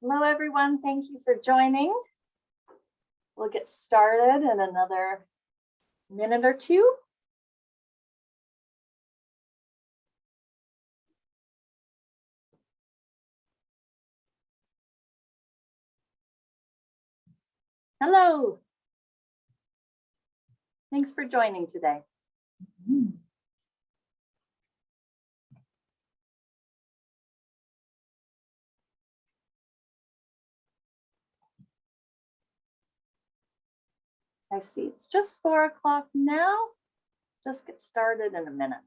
Hello, everyone. Thank you for joining. We'll get started in another minute or two. Hello. Thanks for joining today. I see it's just 4 o'clock now. Just get started in a minute.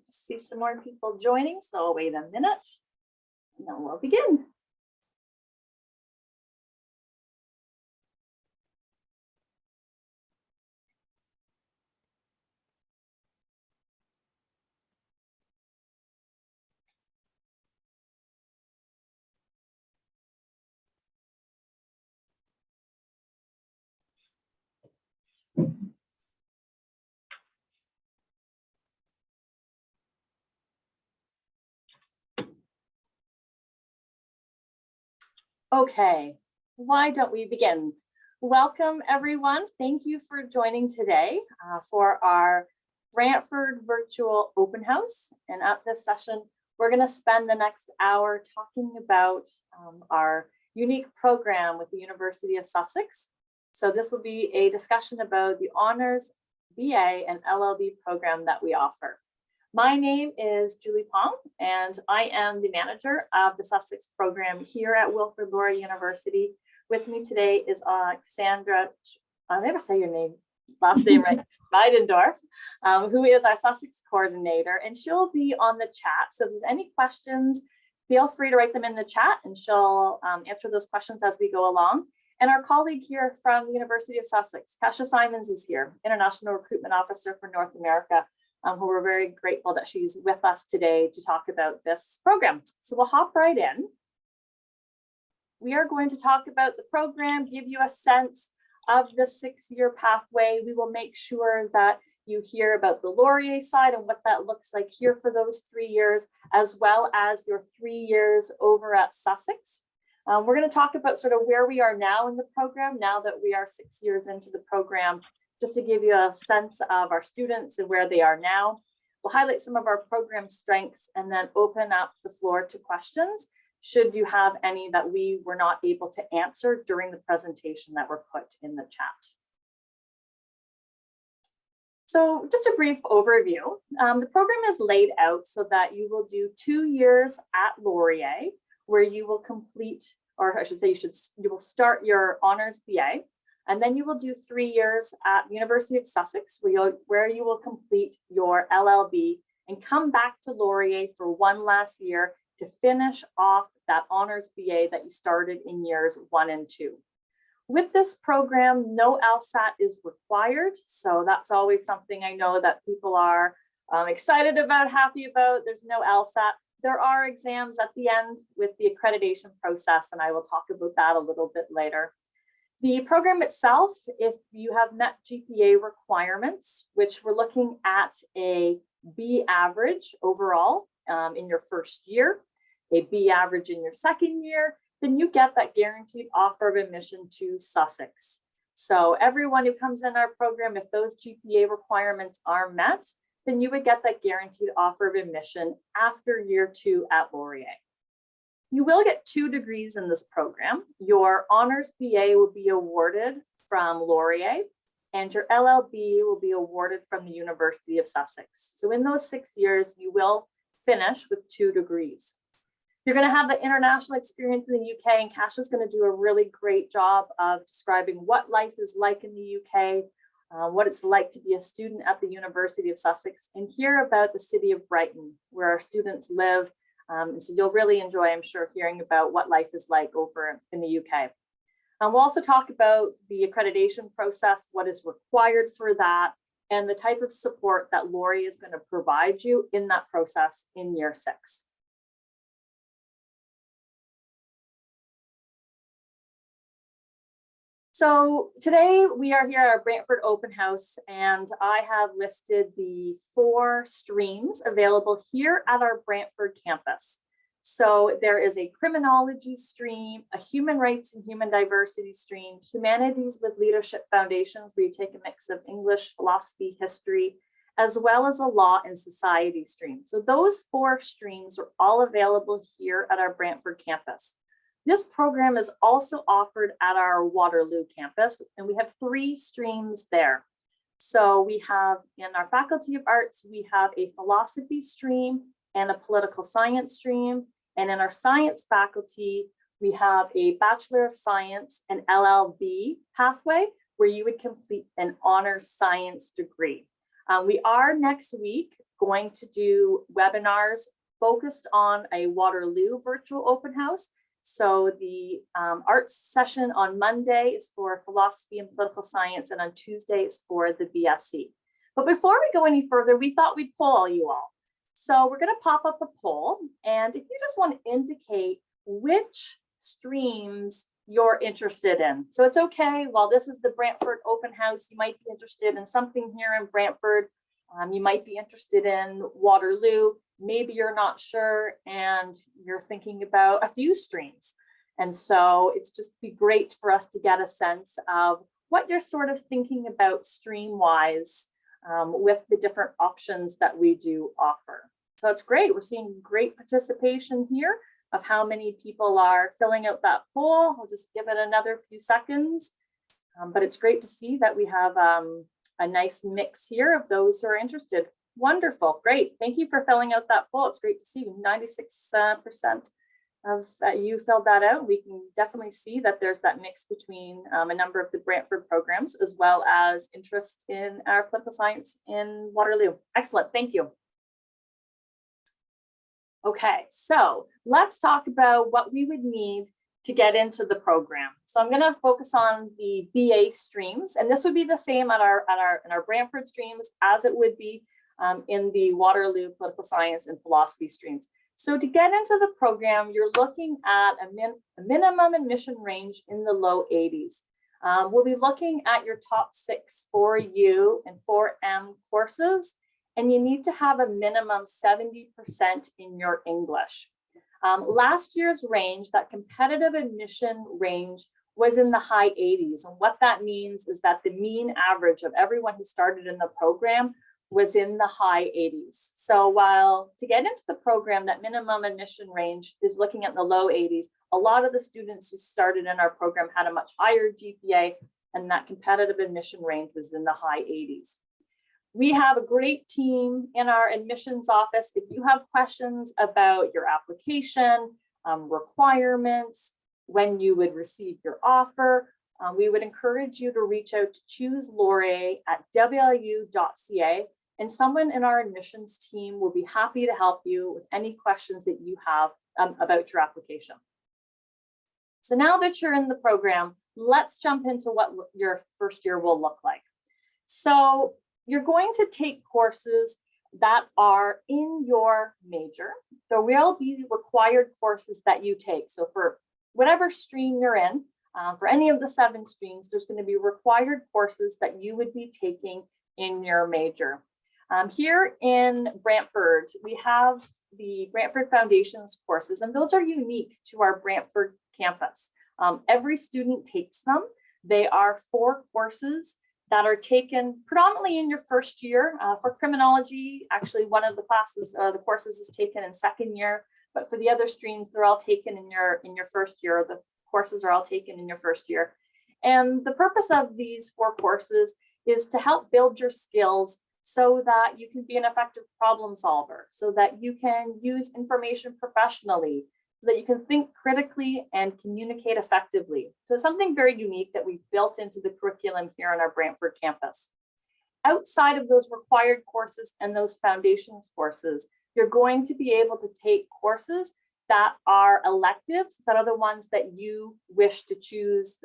Just see some more people joining, so I'll wait a minute and then we'll begin. Okay, why don't we begin? Welcome, everyone. Thank you for joining today for our Brantford Virtual Open House. And at this session, we're going to spend the next hour talking about our unique program with the University of Sussex. So this will be a discussion about the Honours BA and LLB program that we offer. My name is Julie Pong, and I am the manager of the Sussex program here at Wilfrid Laurier University. With me today is Cassandra, I'll never say your name, last name right, Weidendorf, who is our Sussex coordinator, and she'll be on the chat. So if there's any questions, feel free to write them in the chat and she'll answer those questions as we go along. And our colleague here from the University of Sussex, Kasia Simons, is here, International Recruitment Officer for North America, who we're very grateful that she's with us today to talk about this program. So we'll hop right in. We are going to talk about the program, give you a sense of the 6-year pathway. We will make sure that you hear about the Laurier side and what that looks like here for those 3 years, as well as your 3 years over at Sussex. We're going to talk about sort of where we are now in the program, now that we are 6 years into the program, just to give you a sense of our students and where they are now. We'll highlight some of our program strengths and then open up the floor to questions, should you have any that we were not able to answer during the presentation that were put in the chat. So just a brief overview. The program is laid out so that you will do 2 years at Laurier, where you will complete, or I should say you will start your Honours BA. And then you will do 3 years at the University of Sussex, where you will complete your LLB and come back to Laurier for one last year to finish off that Honours BA that you started in years 1 and 2. With this program, no LSAT is required. So that's always something I know that people are excited about, happy about. There's no LSAT. There are exams at the end with the accreditation process, and I will talk about that a little bit later. The program itself, if you have met GPA requirements, which we're looking at a B average overall in your first year, a B average in your second year, then you get that guaranteed offer of admission to Sussex. So everyone who comes in our program, if those GPA requirements are met, then you would get that guaranteed offer of admission after year 2 at Laurier. You will get 2 degrees in this program. Your Honours BA will be awarded from Laurier, and your LLB will be awarded from the University of Sussex. So in those 6 years, you will finish with 2 degrees. You're going to have the international experience in the UK, and Kasia's going to do a really great job of describing what life is like in the UK, what it's like to be a student at the University of Sussex, and hear about the city of Brighton, where our students live. And so you'll really enjoy, I'm sure, hearing about what life is like over in the UK. We'll also talk about the accreditation process, what is required for that, and the type of support that Laurier is going to provide you in that process in year 6. So today we are here at our Brantford Open House, and I have listed the 4 streams available here at our Brantford campus. So there is a criminology stream, a human rights and human diversity stream, humanities with leadership foundations, where you take a mix of English, philosophy, history, as well as a law and society stream. So those 4 streams are all available here at our Brantford campus. This program is also offered at our Waterloo campus, and we have 3 streams there. So we have in our Faculty of Arts, we have a philosophy stream and a political science stream. And in our science faculty, we have a Bachelor of Science and LLB pathway where you would complete an honors science degree. We are next week going to do webinars focused on a Waterloo virtual open house. So the arts session on Monday is for philosophy and political science, and on Tuesday is for the BSc. But before we go any further, we thought we'd poll you all. So we're going to pop up a poll, and if you just want to indicate which streams you're interested in. So it's okay, while this is the Brantford Open House, you might be interested in something here in Brantford. You might be interested in Waterloo. Maybe you're not sure and you're thinking about a few streams. And so it's just be great for us to get a sense of what you're sort of thinking about stream-wise with the different options that we do offer. So it's great. We're seeing great participation here of how many people are filling out that poll. I'll just give it another few seconds. But it's great to see that we have a nice mix here of those who are interested. Wonderful, great. Thank you for filling out that poll. It's great to see 96% of you filled that out. We can definitely see that there's that mix between a number of the Brantford programs, as well as interest in our political science in Waterloo. Excellent, thank you. Okay, so let's talk about what we would need to get into the program. So I'm going to focus on the BA streams, and this would be the same in our Brantford streams as it would be in the Waterloo political science and philosophy streams. So to get into the program, you're looking at a minimum admission range in the low 80s. We'll be looking at your top 6 4U and 4M courses, and you need to have a minimum 70% in your English. Last year's range, that competitive admission range, was in the high 80s. And what that means is that the mean average of everyone who started in the program was in the high 80s. So while to get into the program, that minimum admission range is looking at the low 80s, a lot of the students who started in our program had a much higher GPA, and that competitive admission range was in the high 80s. We have a great team in our admissions office. If you have questions about your application, requirements, when you would receive your offer, we would encourage you to reach out to Choose Laurier at wlu.ca, and someone in our admissions team will be happy to help you with any questions that you have about your application. So now that you're in the program, let's jump into what your first year will look like. So you're going to take courses that are in your major. There will be required courses that you take. So for whatever stream you're in, for any of the 7 streams, there's going to be required courses that you would be taking in your major. Here in Brantford, we have the Brantford Foundations courses, and those are unique to our Brantford campus. Every student takes them. They are 4 courses that are taken predominantly in your first year. For criminology, actually one of the classes, the courses is taken in 2nd year, but for the other streams, they're all taken in your first year. The courses are all taken in your first year. And the purpose of these 4 courses is to help build your skills so that you can be an effective problem solver, so that you can use information professionally, so that you can think critically and communicate effectively. So something very unique that we've built into the curriculum here on our Brantford campus. Outside of those required courses and those foundations courses, you're going to be able to take courses that are electives, that are the ones that you wish to choose,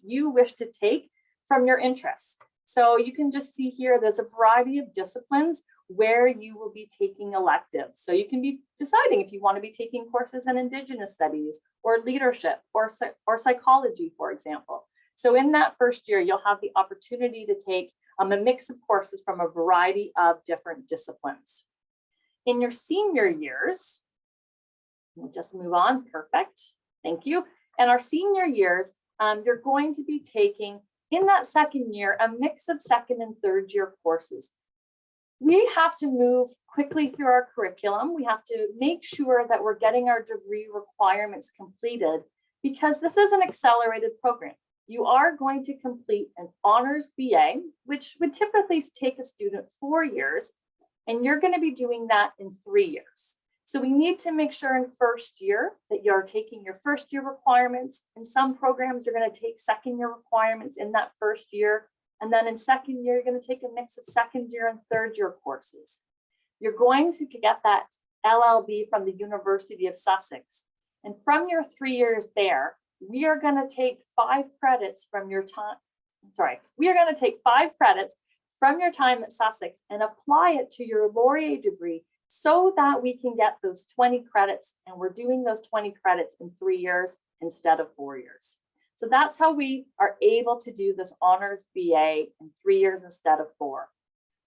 you wish to take from your interests. So you can just see here, there's a variety of disciplines where you will be taking electives. So you can be deciding if you want to be taking courses in Indigenous studies or leadership or psychology, for example. So in that first year, you'll have the opportunity to take a mix of courses from a variety of different disciplines. In your senior years, we'll just move on, perfect, thank you. And our senior years, you're going to be taking in that second year, a mix of second and third year courses. We have to move quickly through our curriculum. We have to make sure that we're getting our degree requirements completed because this is an accelerated program. You are going to complete an honors BA, which would typically take a student 4 years, and you're going to be doing that in 3 years. So we need to make sure in first year that you're taking your first year requirements. In some programs, you're going to take second year requirements in that first year. And then in second year, you're going to take a mix of second year and third year courses. You're going to get that LLB from the University of Sussex. And from your 3 years there, we are going to take 5 credits from your time. We are going to take 5 credits from your time at Sussex and apply it to your Laurier degree so that we can get those 20 credits, and we're doing those 20 credits in 3 years instead of 4 years. So that's how we are able to do this honors BA in 3 years instead of 4.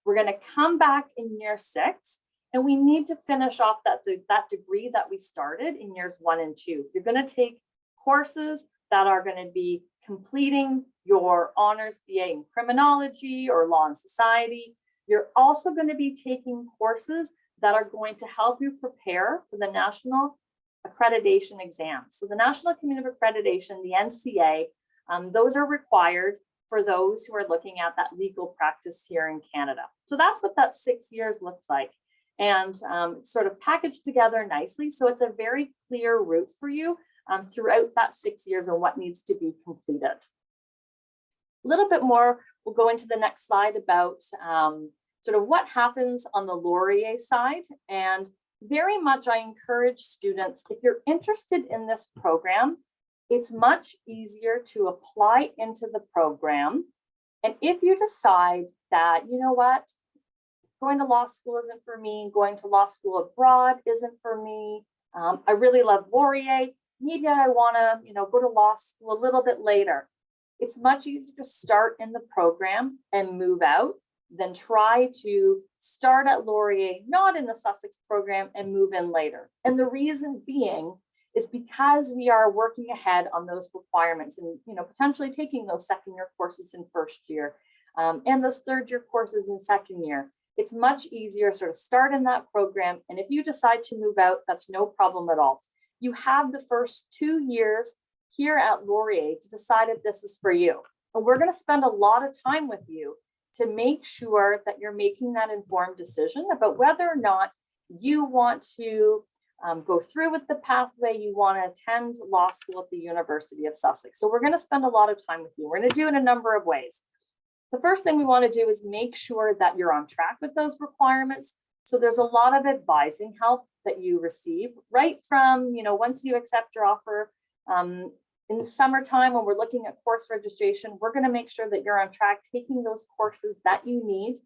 We're going to come back in year 6, and we need to finish off that degree that we started in years 1 and 2. You're going to take courses that are going to be completing your honors BA in criminology or law and society. You're also going to be taking courses that are going to help you prepare for the national accreditation exams. So the National Community of Accreditation, the NCA, those are required for those who are looking at that legal practice here in Canada. So that's what that 6 years looks like. And it's sort of packaged together nicely. So it's a very clear route for you throughout that 6 years and what needs to be completed. A little bit more, we'll go into the next slide about sort of what happens on the Laurier side. And very much I encourage students, if you're interested in this program, it's much easier to apply into the program. And if you decide that, you know what, going to law school isn't for me, going to law school abroad isn't for me, I really love Laurier, maybe I want to, go to law school a little bit later. It's much easier to start in the program and move out than try to start at Laurier, not in the Sussex program, and move in later. And the reason being is because we are working ahead on those requirements and potentially taking those second year courses in first year and those third year courses in second year. It's much easier to sort of start in that program. And if you decide to move out, that's no problem at all. You have the first 2 years here at Laurier to decide if this is for you. And we're going to spend a lot of time with you to make sure that you're making that informed decision about whether or not you want to go through with the pathway, you want to attend law school at the University of Sussex. So we're going to spend a lot of time with you. We're going to do it in a number of ways. The first thing we want to do is make sure that you're on track with those requirements. So there's a lot of advising help that you receive right from, once you accept your offer. In the summertime, when we're looking at course registration, we're going to make sure that you're on track taking those courses that you need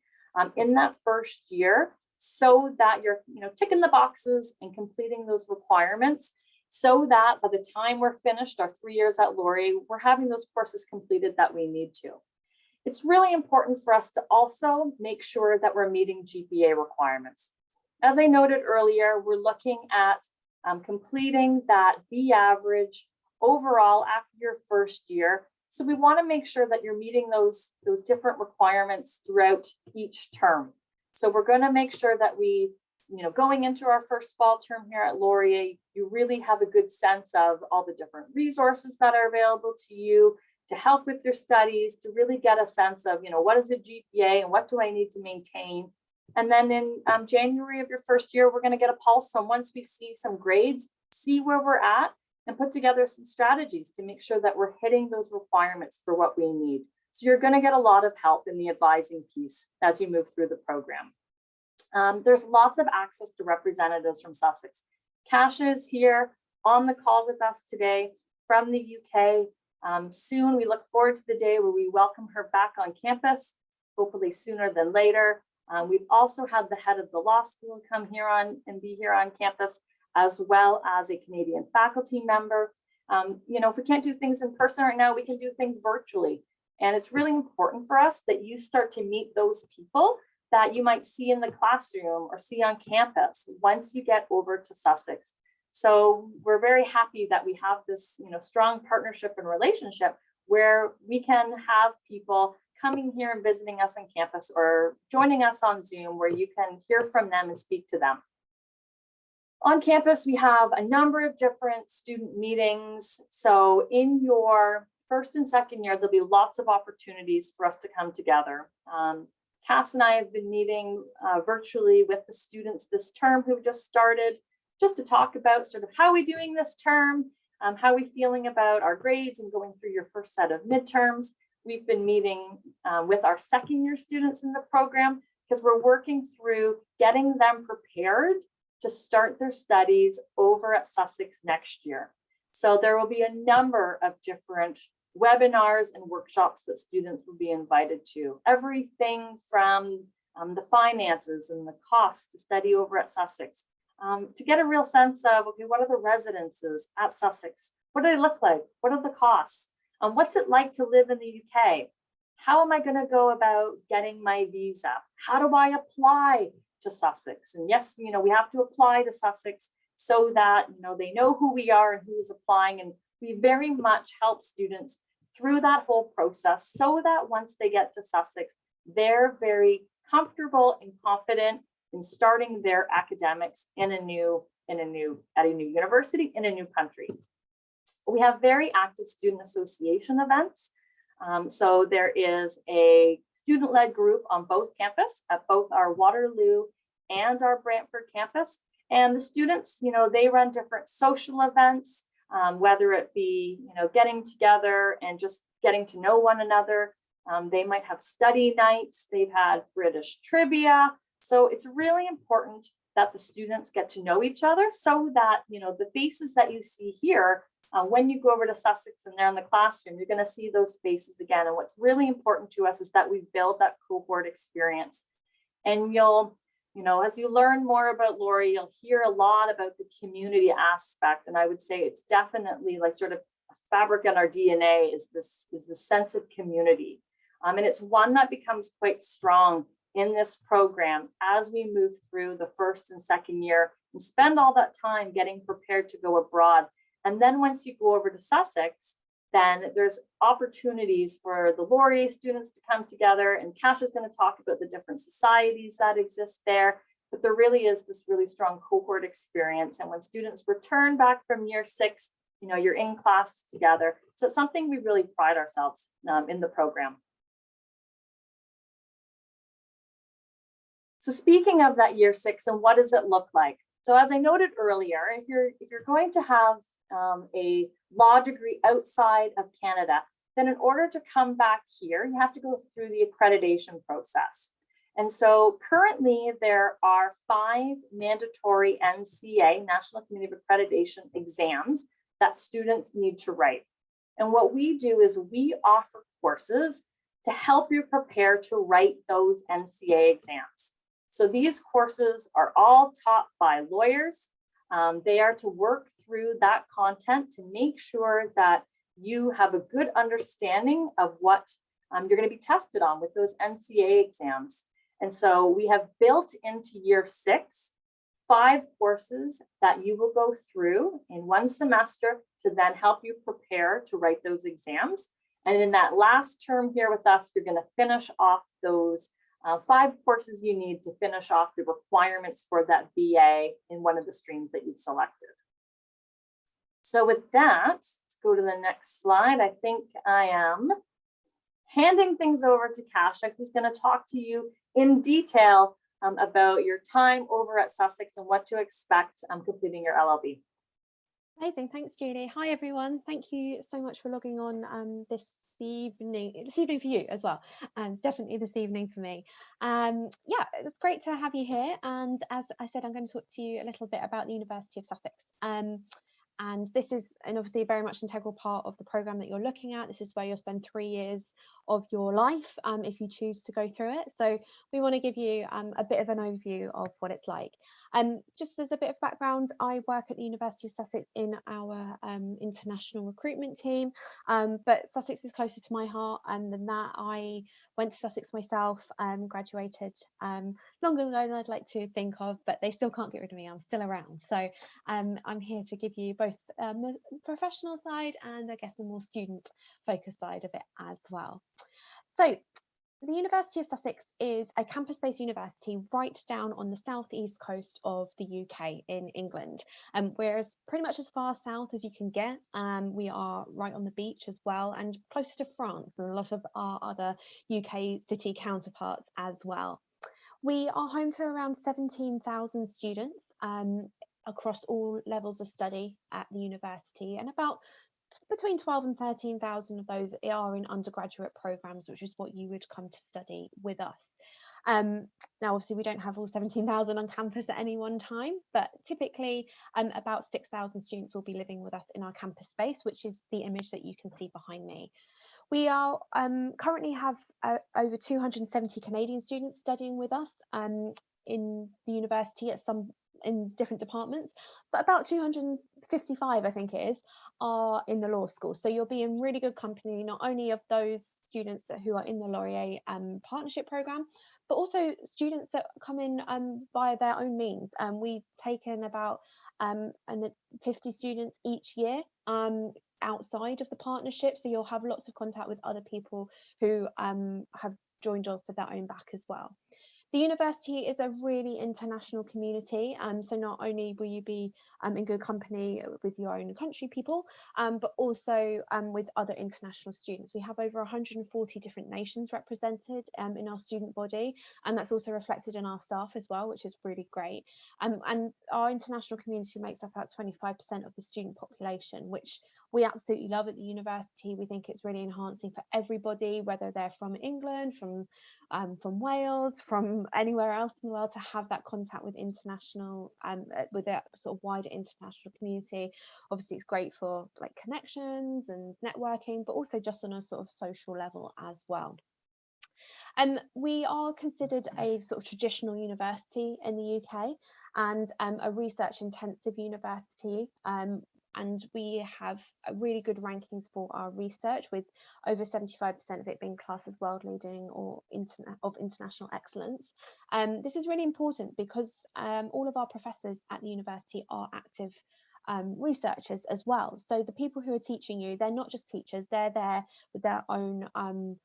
in that first year so that you're ticking the boxes and completing those requirements so that by the time we're finished our 3 years at Laurier, we're having those courses completed that we need to. It's really important for us to also make sure that we're meeting GPA requirements. As I noted earlier, we're looking at completing that B average overall after your first year. So we want to make sure that you're meeting those different requirements throughout each term. So we're going to make sure that we, going into our first fall term here at Laurier, you really have a good sense of all the different resources that are available to you to help with your studies, to really get a sense of, what is a GPA and what do I need to maintain. And then in January of your first year, we're going to get a pulse on once we see some grades, see where we're at, and put together some strategies to make sure that we're hitting those requirements for what we need. So you're going to get a lot of help in the advising piece as you move through the program. There's lots of access to representatives from Sussex. Kasia is here on the call with us today from the UK. Soon we look forward to the day where we welcome her back on campus, hopefully sooner than later. We've also had the head of the law school come here on and be here on campus, as well as a Canadian faculty member. You know, if we can't do things in person right now, we can do things virtually. And it's really important for us that you start to meet those people that you might see in the classroom or see on campus once you get over to Sussex. So we're very happy that we have this, you know, strong partnership and relationship where we can have people coming here and visiting us on campus or joining us on Zoom, where you can hear from them and speak to them. On campus, we have a number of different student meetings. So in your first and second year, there'll be lots of opportunities for us to come together. Cass and I have been meeting virtually with the students this term who've just started, just to talk about sort of how we're doing this term, how are we feeling about our grades and going through your first set of midterms. We've been meeting with our second year students in the program because we're working through getting them prepared to start their studies over at Sussex next year. So there will be a number of different webinars and workshops that students will be invited to. Everything from the finances and the costs to study over at Sussex, to get a real sense of, okay, what are the residences at Sussex? What do they look like? What are the costs? What's it like to live in the UK? How am I going to go about getting my visa? How do I apply to Sussex? And yes, you know, we have to apply to Sussex so that, you know, they know who we are and who is applying. And we very much help students through that whole process so that once they get to Sussex, they're very comfortable and confident in starting their academics at a new university in a new country. We have very active student association events. So there is a student-led group on both campus at both our Waterloo and our Brantford campus. And the students, you know, they run different social events, whether it be, you know, getting together and just getting to know one another. They might have study nights. They've had British trivia. So it's really important that the students get to know each other so that, you know, the faces that you see here, when you go over to Sussex and they're in the classroom, you're going to see those faces again. And what's really important to us is that we build that cohort experience. And you'll, you know, as you learn more about Laurier, you'll hear a lot about the community aspect. And I would say it's definitely like sort of a fabric in our DNA is the sense of community. And it's one that becomes quite strong in this program as we move through the first and second year and spend all that time getting prepared to go abroad. And then once you go over to Sussex, then there's opportunities for the Laurier students to come together, and Kasia is going to talk about the different societies that exist there. But there really is this really strong cohort experience. And when students return back from year 6, you know, you're in class together. So it's something we really pride ourselves in the program. So speaking of that year 6 and what does it look like? So as I noted earlier, if you're going to have a law degree outside of Canada, then in order to come back here, you have to go through the accreditation process. And so currently there are 5 mandatory NCA, National Community of Accreditation exams that students need to write. And what we do is we offer courses to help you prepare to write those NCA exams. So these courses are all taught by lawyers. They are to work through that content to make sure that you have a good understanding of what you're going to be tested on with those NCA exams. And so we have built into year 6, 5 courses that you will go through in one semester to then help you prepare to write those exams. And in that last term here with us, you're going to finish off those 5 courses you need to finish off the requirements for that BA in one of the streams that you've selected. So with that, let's go to the next slide. I think I am handing things over to Kasia, who's going to talk to you in detail about your time over at Sussex and what to expect completing your LLB. Amazing, thanks Julie. Hi everyone, thank you so much for logging on this evening for you as well, and definitely this evening for me. Yeah, it's great to have you here, and as I said, I'm going to talk to you a little bit about the University of Sussex. And this is obviously very much an integral part of the programme that you're looking at. This is where you'll spend 3 years of your life if you choose to go through it. So we want to give you a bit of an overview of what it's like. Just as a bit of background, I work at the University of Sussex in our international recruitment team, but Sussex is closer to my heart than that. I went to Sussex myself, graduated longer ago than I'd like to think of, but they still can't get rid of me. I'm still around. So I'm here to give you both the professional side and I guess the more student focused side of it as well. So the University of Sussex is a campus-based university right down on the southeast coast of the UK in England. We're pretty much as far south as you can get. We are right on the beach as well and closer to France than a lot of our other UK city counterparts as well. We are home to around 17,000 students across all levels of study at the university, and about between 12 and 13,000 of those are in undergraduate programs, which is what you would come to study with us. Now, obviously, we don't have all 17,000 on campus at any one time, but typically about 6,000 students will be living with us in our campus space, which is the image that you can see behind me. We are currently have over 270 Canadian students studying with us in the university in different departments, but about 255, I think it is, are in the law school. So you'll be in really good company, not only of those students who are in the Laurier partnership program, but also students that come in by their own means. We've taken about 50 students each year outside of the partnership, so you'll have lots of contact with other people who have joined us for their own back as well. The university is a really international community, so not only will you be in good company with your own country people, but also with other international students. We have over 140 different nations represented in our student body, and that's also reflected in our staff as well, which is really great. And our international community makes up about 25% of the student population, which we absolutely love at the university. We think it's really enhancing for everybody, whether they're from England, from Wales, from anywhere else in the world, to have that contact with international with that sort of wider international community. Obviously, it's great for like connections and networking, but also just on a sort of social level as well. We are considered a sort of traditional university in the UK and a research intensive university. And we have really good rankings for our research, with over 75% of it being classed as world leading or of international excellence. This is really important because all of our professors at the university are active researchers as well. So the people who are teaching you, they're not just teachers, they're there with their own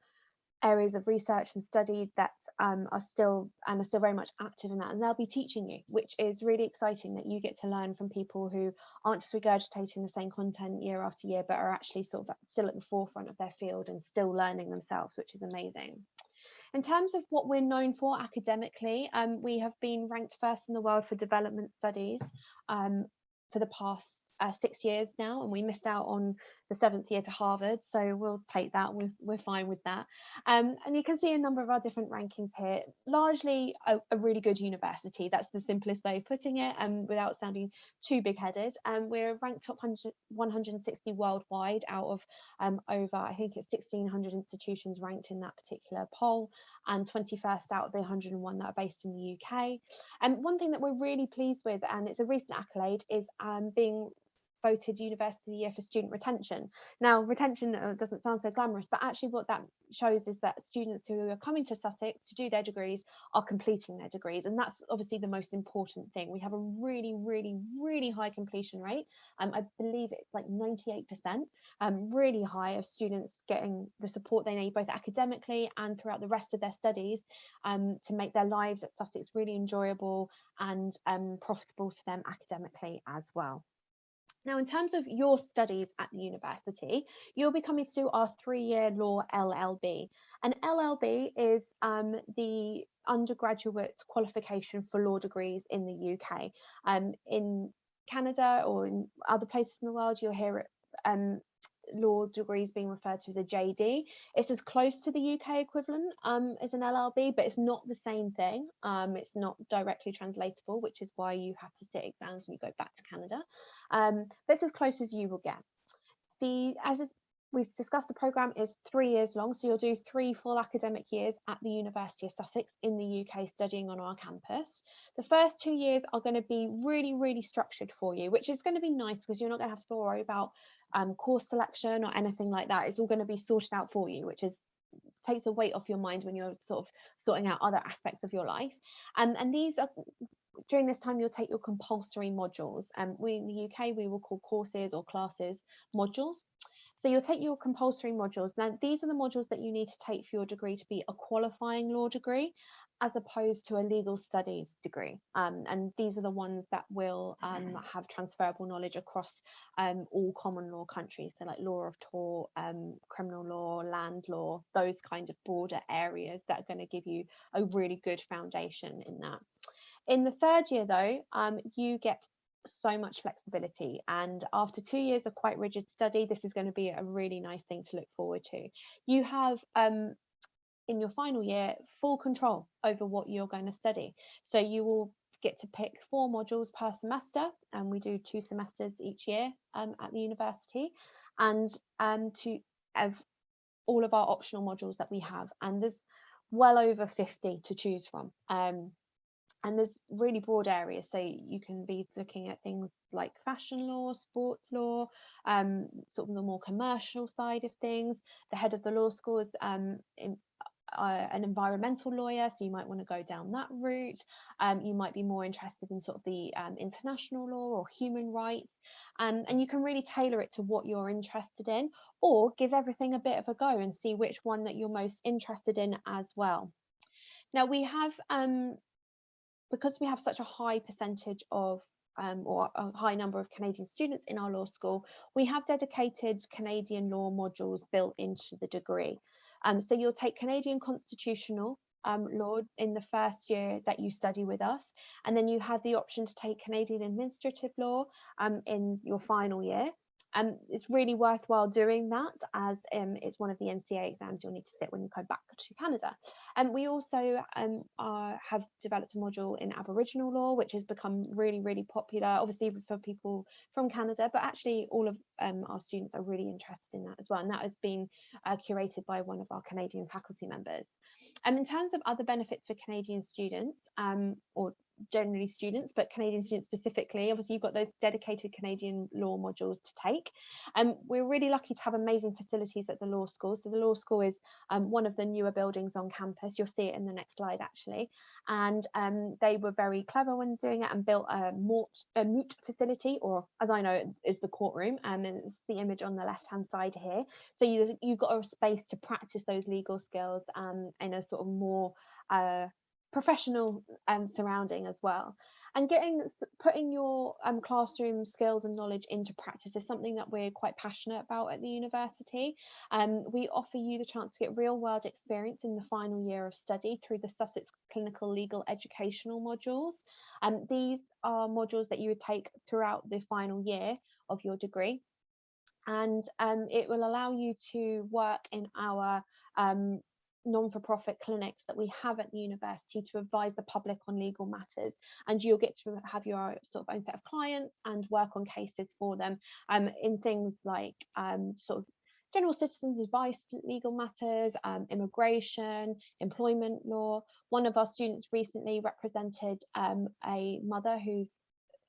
areas of research and study that are still very much active in that, and they'll be teaching you, which is really exciting, that you get to learn from people who aren't just regurgitating the same content year after year, but are actually sort of still at the forefront of their field and still learning themselves, which is amazing. In terms of what we're known for academically, we have been ranked first in the world for development studies for the past 6 years now, and we missed out on the 7th year to Harvard, so we'll take that. We're fine with that. And you can see a number of our different rankings here. Largely a really good university. That's the simplest way of putting it, and without sounding too big-headed. We're ranked top 160 worldwide out of over, I think it's 1,600 institutions ranked in that particular poll, and 21st out of the 101 that are based in the UK. And one thing that we're really pleased with, and it's a recent accolade, is being voted University of the Year for student retention. Now, retention doesn't sound so glamorous, but actually what that shows is that students who are coming to Sussex to do their degrees are completing their degrees, and that's obviously the most important thing. We have a really, really, really high completion rate. I believe it's like 98%, really high, of students getting the support they need both academically and throughout the rest of their studies to make their lives at Sussex really enjoyable and profitable for them academically as well. Now, in terms of your studies at the university, you'll be coming to do our 3-year law LLB. An LLB is the undergraduate qualification for law degrees in the UK. In Canada or in other places in the world, you'll hear it law degree is being referred to as a JD. It's as close to the UK equivalent as an LLB, but it's not the same thing. It's not directly translatable, which is why you have to sit exams when you go back to Canada. But it's as close as you will get. We've discussed, the programme is 3 years long, so you'll do 3 full academic years at the University of Sussex in the UK studying on our campus. The first 2 years are going to be really, really structured for you, which is going to be nice because you're not going to have to worry about course selection or anything like that. It's all going to be sorted out for you, which takes the weight off your mind when you're sort of sorting out other aspects of your life. And these are, during this time, you'll take your compulsory modules. We in the UK, we will call courses or classes modules. So you'll take your compulsory modules. Now, these are the modules that you need to take for your degree to be a qualifying law degree, as opposed to a legal studies degree. And these are the ones that will have transferable knowledge across all common law countries. So like law of tort, criminal law, land law, those kind of broader areas that are going to give you a really good foundation in that. In the third year, though, you get so much flexibility, and after 2 years of quite rigid study, this is going to be a really nice thing to look forward to. You have in your final year full control over what you're going to study, so you will get to pick 4 modules per semester, and we do 2 semesters each year at the university, and to have all of our optional modules that we have, and there's well over 50 to choose from. And there's really broad areas, so you can be looking at things like fashion law, sports law, sort of the more commercial side of things. The head of the law school is an environmental lawyer, so you might want to go down that route. You might be more interested in sort of the international law or human rights, and you can really tailor it to what you're interested in, or give everything a bit of a go and see which one that you're most interested in as well. Now, we have because we have such a high percentage of or a high number of Canadian students in our law school, we have dedicated Canadian law modules built into the degree. So you'll take Canadian constitutional law in the first year that you study with us, and then you have the option to take Canadian administrative law in your final year. It's really worthwhile doing that, as it's one of the NCA exams you'll need to sit when you come back to Canada. And we also have developed a module in Aboriginal law, which has become really, really popular, obviously for people from Canada, but actually all of our students are really interested in that as well. And that has been curated by one of our Canadian faculty members. In terms of other benefits for Canadian students, or generally students, but Canadian students specifically, obviously you've got those dedicated Canadian law modules to take. We're really lucky to have amazing facilities at the law school. So the law school is one of the newer buildings on campus. You'll see it in the next slide actually. And they were very clever when doing it and built a moot facility, or as I know it is the courtroom, and it's the image on the left hand side here. So you've got a space to practice those legal skills in a sort of more professional surrounding as well. And putting your classroom skills and knowledge into practice is something that we're quite passionate about at the university. We offer you the chance to get real world experience in the final year of study through the Sussex Clinical Legal Educational modules. These are modules that you would take throughout the final year of your degree, and it will allow you to work in our non-for-profit clinics that we have at the university to advise the public on legal matters, and you'll get to have your sort of own set of clients and work on cases for them in things like sort of general citizens advice, legal matters, immigration, employment law. One of our students recently represented a mother whose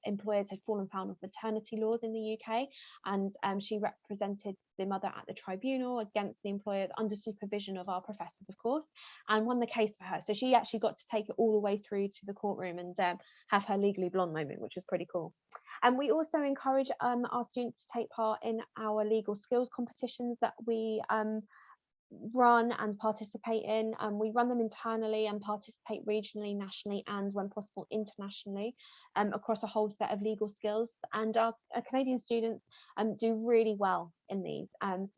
employers had fallen foul of maternity laws in the UK, and she represented the mother at the tribunal against the employer under supervision of our professors, of course, and won the case for her. So she actually got to take it all the way through to the courtroom and have her legally blonde moment, which was pretty cool. And we also encourage our students to take part in our legal skills competitions that we run and participate in. We run them internally and participate regionally, nationally, and when possible internationally, across a whole set of legal skills. And our Canadian students do really well in these.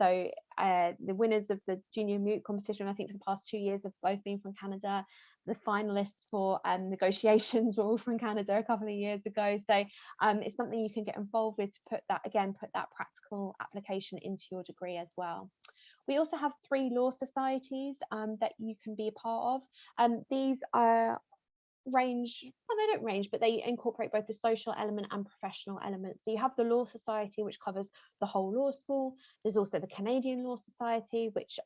So the winners of the junior moot competition, I think for the past 2 years, have both been from Canada. The finalists for negotiations were all from Canada a couple of years ago. So it's something you can get involved with to put that practical application into your degree as well. We also have 3 law societies that you can be a part of. These range, well, they don't range, but they incorporate both the social element and professional element. So you have the Law Society, which covers the whole law school. There's also the Canadian Law Society, which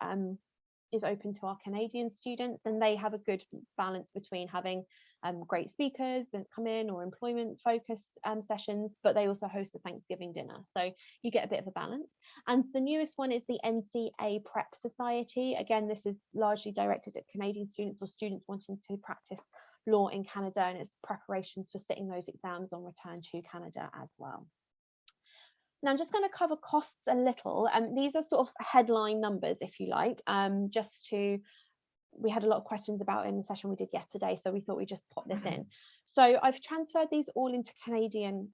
is open to our Canadian students, and they have a good balance between having great speakers that come in, or employment focus sessions, but they also host a Thanksgiving dinner, so you get a bit of a balance. And the newest one is the NCA Prep Society. Again, this is largely directed at Canadian students or students wanting to practice law in Canada, and it's preparations for sitting those exams on return to Canada as well. Now I'm just going to cover costs a little, and these are sort of headline numbers, if you like, we had a lot of questions about it in the session we did yesterday, so we thought we'd just pop this in. So I've transferred these all into Canadian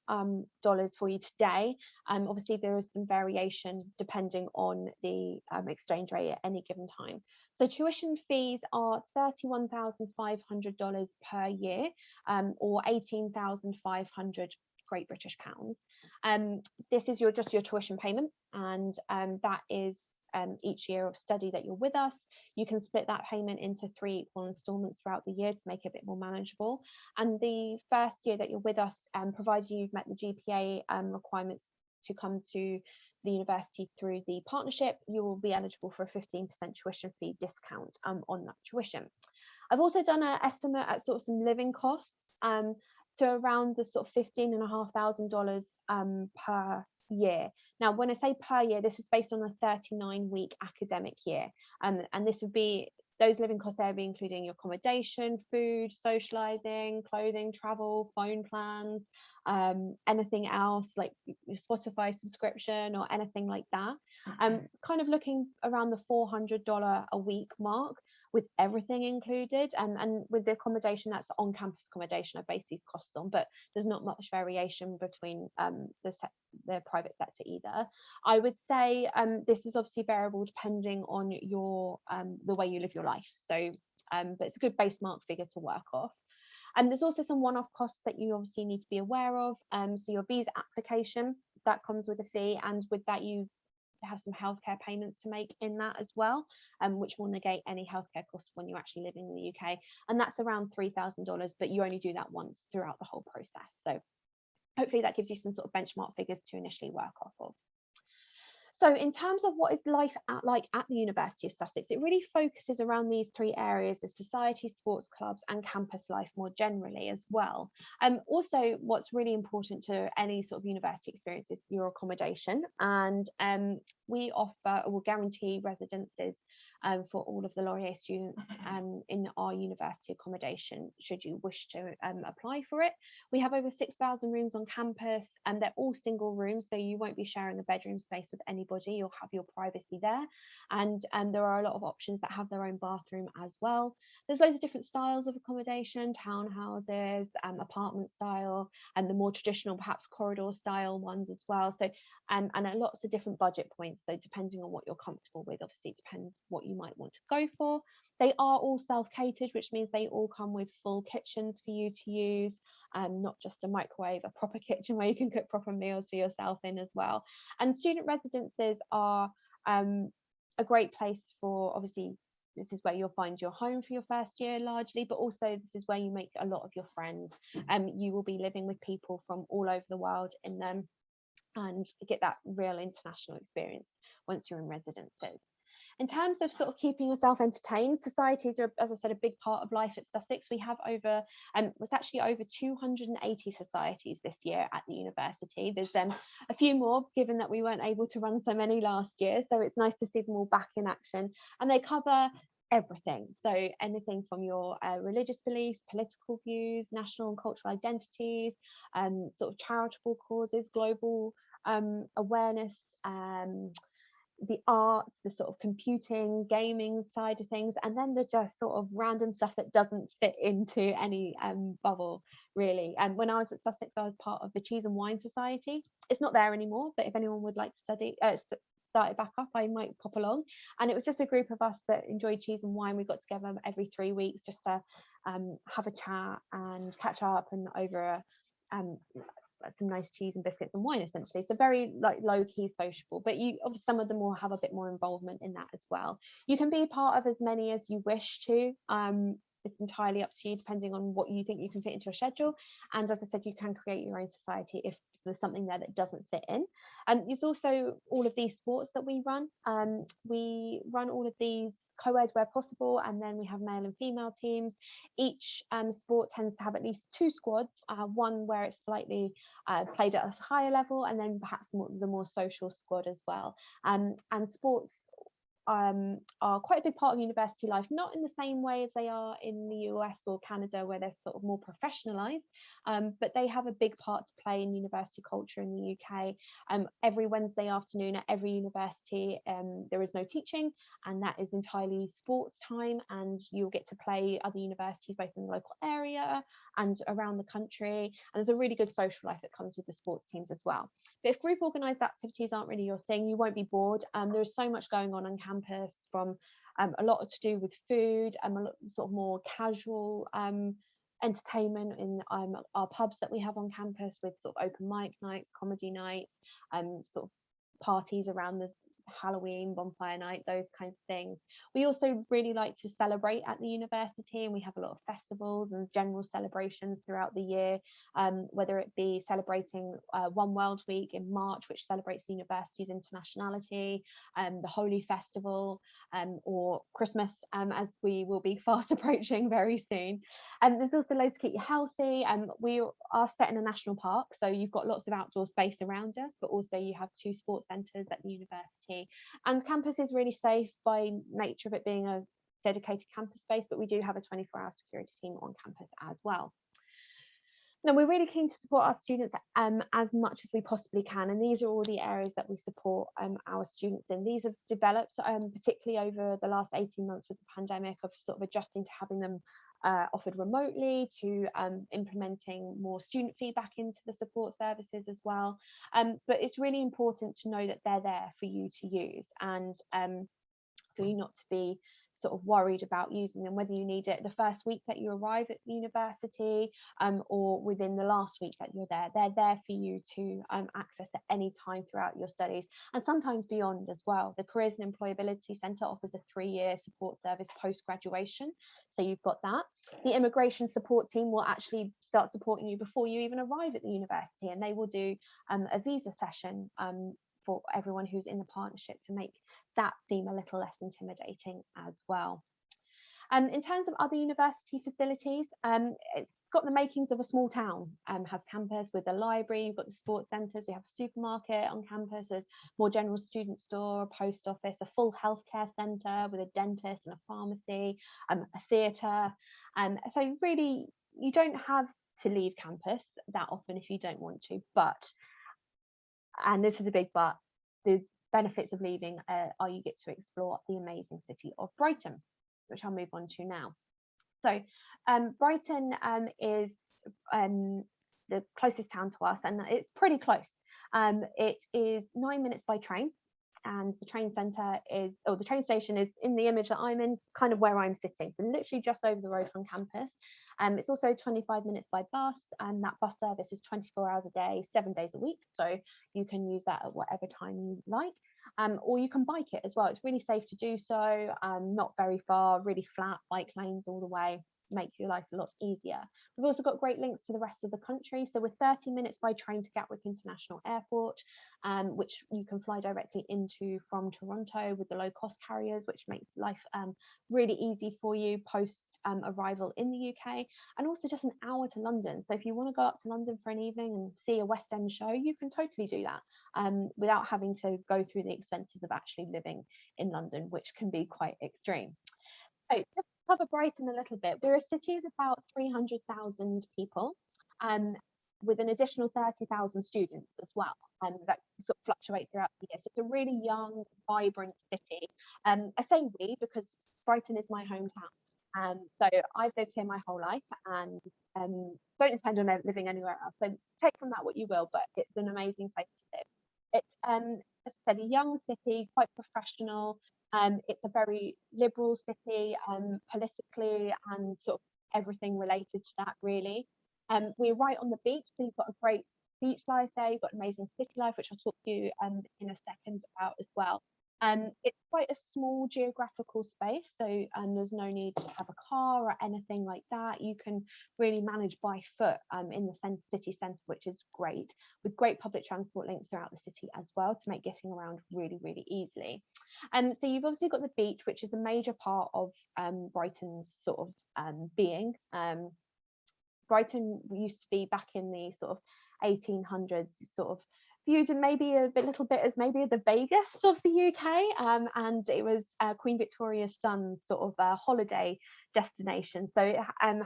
dollars for you today. Obviously there is some variation depending on the exchange rate at any given time. So tuition fees are $31,500 per year, or 18,500 Great British pounds. This is just your tuition payment, and that is each year of study that you're with us. You can split that payment into 3 equal installments throughout the year to make it a bit more manageable. And the first year that you're with us, provided you've met the GPA requirements to come to the university through the partnership, you will be eligible for a 15% tuition fee discount on that tuition. I've also done an estimate at sort of some living costs, to around the sort of $15,500 per year. Now, when I say per year, this is based on a 39-week academic year, and this would be those living costs there, be including your accommodation, food, socializing, clothing, travel, phone plans, anything else like your Spotify subscription or anything like that. Kind of looking around the $400 a week mark with everything included, and with the accommodation, that's on-campus accommodation I base these costs on, but there's not much variation between the private sector either. I would say this is obviously variable depending on your the way you live your life, so but it's a good base mark figure to work off. And there's also some one-off costs that you obviously need to be aware of. So your visa application, that comes with a fee, and with that you have some healthcare payments to make in that as well, which will negate any healthcare costs when you're actually living in the UK, and that's around $3,000, but you only do that once throughout the whole process. So hopefully that gives you some sort of benchmark figures to initially work off of. So in terms of what is life like at the University of Sussex, it really focuses around these 3 areas of society, sports clubs, and campus life more generally as well. Also, what's really important to any sort of university experience is your accommodation, and we offer or will guarantee residences for all of the Laurier students in our university accommodation, should you wish to apply for it. We have over 6,000 rooms on campus, and they're all single rooms, so you won't be sharing a bedroom space with anybody. You'll have your privacy there, and there are a lot of options that have their own bathroom as well. There's loads of different styles of accommodation: townhouses, apartment style, and the more traditional perhaps corridor style ones as well. So and lots of different budget points, so depending on what you're comfortable with, obviously it depends what you might want to go for. They are all self-catered, which means they all come with full kitchens for you to use, not just a microwave, a proper kitchen where you can cook proper meals for yourself in as well. And student residences are a great place for, obviously this is where you'll find your home for your first year largely, but also this is where you make a lot of your friends. You will be living with people from all over the world in them, and get that real international experience once you're in residences. In terms of sort of keeping yourself entertained, societies are, as I said, a big part of life at Sussex. We have over, it's actually over 280 societies this year at the university. There's a few more, given that we weren't able to run so many last year, so it's nice to see them all back in action, and they cover everything. So anything from your religious beliefs, political views, national and cultural identities, sort of charitable causes, global awareness, the arts, the sort of computing, gaming side of things, and then the just sort of random stuff that doesn't fit into any bubble, really. And when I was at Sussex, I was part of the Cheese and Wine Society. It's not there anymore, but if anyone would like to start it back up, I might pop along. And it was just a group of us that enjoyed cheese and wine. We got together every 3 weeks just to have a chat and catch up, and over some nice cheese and biscuits and wine, essentially. So very like low-key sociable, but you obviously some of them will have a bit more involvement in that as well. You can be part of as many as you wish to. It's entirely up to you, depending on what you think you can fit into your schedule. And as I said, you can create your own society if there's something there that doesn't fit in. And it's also all of these sports that we run. We run all of these co-ed where possible, and then we have male and female teams. Each sport tends to have at least 2 squads, one where it's slightly played at a higher level, and then perhaps the more social squad as well. And sports are quite a big part of university life, not in the same way as they are in the US or Canada, where they're sort of more professionalized, but they have a big part to play in university culture in the UK. Every Wednesday afternoon at every university, there is no teaching, and that is entirely sports time, and you'll get to play other universities both in the local area and around the country, and there's a really good social life that comes with the sports teams as well. But if group organised activities aren't really your thing, you won't be bored. There's so much going on campus, from a lot to do with food, a lot sort of more casual entertainment in our pubs that we have on campus, with sort of open mic nights, comedy nights, sort of parties around the Halloween, bonfire night, those kinds of things. We also really like to celebrate at the university, and we have a lot of festivals and general celebrations throughout the year, whether it be celebrating One World Week in March, which celebrates the university's internationality, the Holy Festival, or Christmas, as we will be fast approaching very soon. And there's also loads to keep you healthy, and we are set in a national park, so you've got lots of outdoor space around us, but also you have 2 sports centres at the university. And campus is really safe by nature of it being a dedicated campus space, but we do have a 24-hour security team on campus as well. Now, we're really keen to support our students as much as we possibly can, and these are all the areas that we support our students in. These have developed particularly over the last 18 months with the pandemic, of sort of adjusting to having them offered remotely, to implementing more student feedback into the support services as well. But it's really important to know that they're there for you to use, and for you not to be sort of worried about using them, whether you need it the first week that you arrive at the university, or within the last week that you're there. They're there for you to access at any time throughout your studies, and sometimes beyond as well. The Careers and Employability Centre offers a 3-year support service post-graduation, so you've got that. The Immigration Support Team will actually start supporting you before you even arrive at the university, and they will do a visa session for everyone who's in the partnership, to make that seem a little less intimidating as well. In terms of other university facilities, it's got the makings of a small town. Have campus with a library, you've got the sports centres, we have a supermarket on campus, a more general student store, a post office, a full healthcare centre with a dentist and a pharmacy, a theatre. So really, you don't have to leave campus that often if you don't want to, but, and this is a big but, the benefits of leaving are you get to explore the amazing city of Brighton, which I'll move on to now. So Brighton is the closest town to us, and it's pretty close. It is 9 minutes by train, and the train centre is, or the train station is in the image that I'm in, kind of where I'm sitting, so literally just over the road from campus. It's also 25 minutes by bus, and that bus service is 24 hours a day, 7 days a week, so you can use that at whatever time you like. Or you can bike it as well. It's really safe to do so, not very far, really flat bike lanes all the way, make your life a lot easier. We've also got great links to the rest of the country, so we're 30 minutes by train to Gatwick International Airport, which you can fly directly into from Toronto with the low cost carriers, which makes life really easy for you post arrival in the UK. And also just an hour to London, so if you want to go up to London for an evening and see a West End show, you can totally do that without having to go through the expenses of actually living in London, which can be quite extreme. So just to cover Brighton a little bit, we're a city of about 300,000 people. with an additional 30,000 students as well, that sort of fluctuate throughout the year. So it's a really young, vibrant city. I say we because Brighton is my hometown. So I've lived here my whole life, and don't intend on living anywhere else. So take from that what you will, but it's an amazing place to live. It's, as I said, a young city, quite professional. It's a very liberal city, politically, and sort of everything related to that, really. We're right on the beach, so you've got a great beach life there. You've got amazing city life, which I'll talk to you in a second about as well. It's quite a small geographical space, so there's no need to have a car or anything like that. You can really manage by foot in the city centre, which is great, with great public transport links throughout the city as well to make getting around really, really easily. So you've obviously got the beach, which is a major part of Brighton's sort of being. Brighton used to be, back in the sort of 1800s, sort of viewed maybe a little bit as maybe the Vegas of the UK, and it was Queen Victoria's son's sort of holiday destination. So it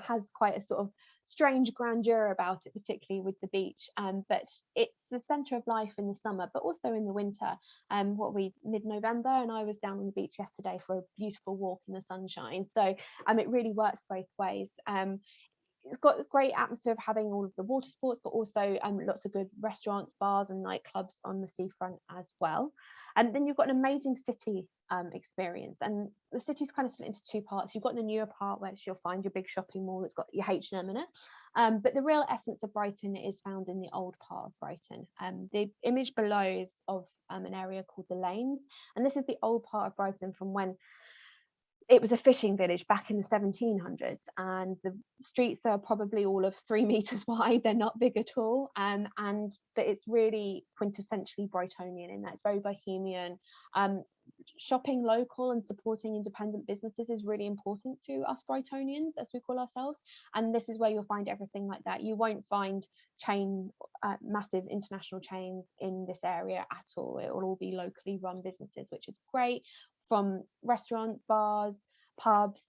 has quite a sort of strange grandeur about it, particularly with the beach. But it's the centre of life in the summer, but also in the winter. Mid-November, and I was down on the beach yesterday for a beautiful walk in the sunshine. So it really works both ways. It's got a great atmosphere of having all of the water sports, but also lots of good restaurants, bars and nightclubs on the seafront as well. And then you've got an amazing city experience, and the city's kind of split into two parts. You've got the newer part, where you'll find your big shopping mall that's got your H&M in it, but the real essence of Brighton is found in the old part of Brighton. The image below is of an area called the Lanes, and this is the old part of Brighton from when it was a fishing village back in the 1700s, and the streets are probably all of 3 meters wide. They're not big at all, but it's really quintessentially Brightonian in that it's very bohemian. Shopping local and supporting independent businesses is really important to us Brightonians, as we call ourselves, and this is where you'll find everything like that. You won't find massive international chains in this area at all. It will all be locally run businesses, which is great, from restaurants, bars, pubs,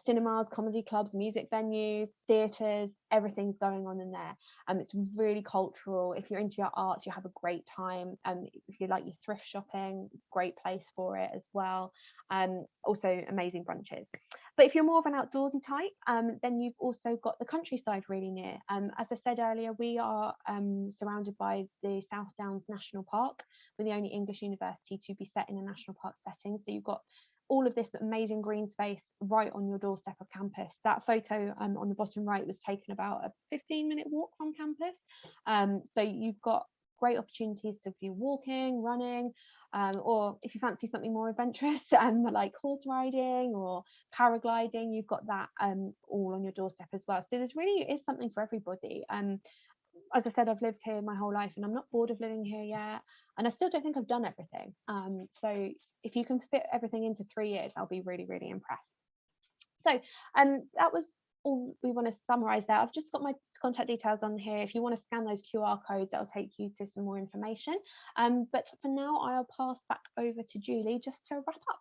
cinemas, comedy clubs, music venues, theatres. Everything's going on in there. It's really cultural. If you're into your art, you have a great time. If you like your thrift shopping, great place for it as well. Also amazing brunches. But if you're more of an outdoorsy type, then you've also got the countryside really near. As I said earlier, we are surrounded by the South Downs National Park. We're the only English university to be set in a national park setting. So you've got all of this amazing green space right on your doorstep of campus. That photo on the bottom right was taken about a 15-minute walk from campus. So you've got great opportunities to be walking, running, or if you fancy something more adventurous, like horse riding or paragliding, you've got that all on your doorstep as well. So there's really is something for everybody. As I said, I've lived here my whole life and I'm not bored of living here yet, and I still don't think I've done everything. So if you can fit everything into 3 years, I'll be really, really impressed. So that was all we want to summarize there. I've just got my contact details on here. If you want to scan those QR codes, that'll take you to some more information. But for now, I'll pass back over to Julie just to wrap up.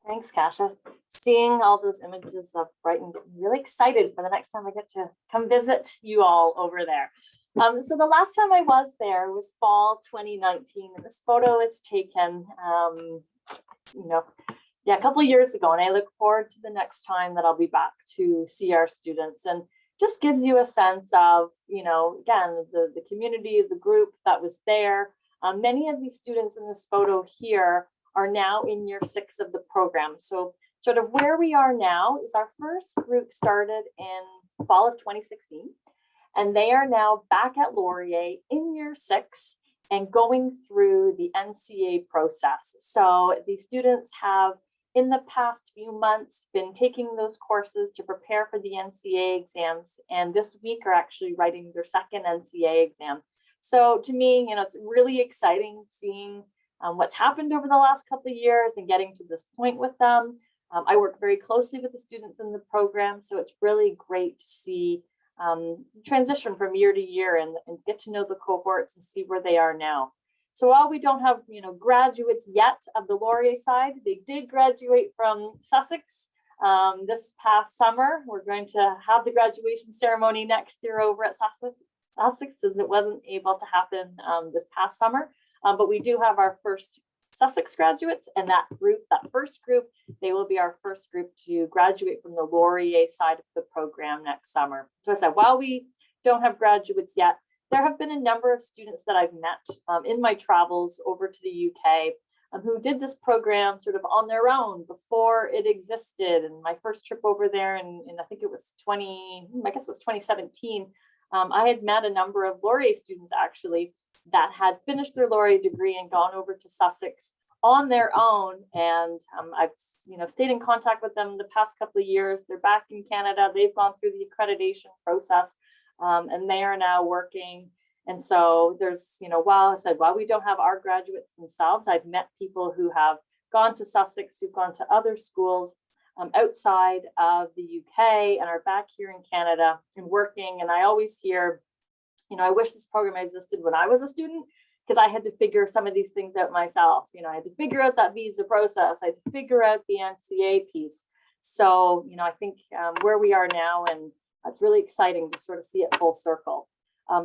Thanks, Kasia. Seeing all those images of Brighton, I'm really excited for the next time I get to come visit you all over there. So the last time I was there was fall 2019, and this photo is taken, a couple of years ago, and I look forward to the next time that I'll be back to see our students, and just gives you a sense of, again, the community, the group that was there. Many of these students in this photo here are now in year 6 of the program. So sort of where we are now is our first group started in fall of 2016, and they are now back at Laurier in year 6 and going through the NCA process. So the students have, in the past few months, been taking those courses to prepare for the NCA exams, and this week are actually writing their second NCA exam. So to me, it's really exciting seeing what's happened over the last couple of years and getting to this point with them. I work very closely with the students in the program, so it's really great to see transition from year to year and get to know the cohorts and see where they are now. So while we don't have graduates yet of the Laurier side, they did graduate from Sussex This past summer, we're going to have the graduation ceremony next year over at Sussex, since it wasn't able to happen this past summer. But we do have our first Sussex graduates, and that first group, they will be our first group to graduate from the Laurier side of the program next summer. So I said, while we don't have graduates yet, there have been a number of students that I've met in my travels over to the UK who did this program sort of on their own before it existed. And my first trip over there in I think it was 2017, I had met a number of Laurier students actually that had finished their Laurier degree and gone over to Sussex on their own. And I've stayed in contact with them the past couple of years. They're back in Canada. They've gone through the accreditation process and they are now working. And so there's, while we don't have our graduates themselves, I've met people who have gone to Sussex, who've gone to other schools outside of the UK and are back here in Canada and working. And I always hear, I wish this program existed when I was a student, because I had to figure some of these things out myself. I had to figure out that visa process. I had to figure out the NCA piece. So, I think where we are now, and it's really exciting to sort of see it full circle.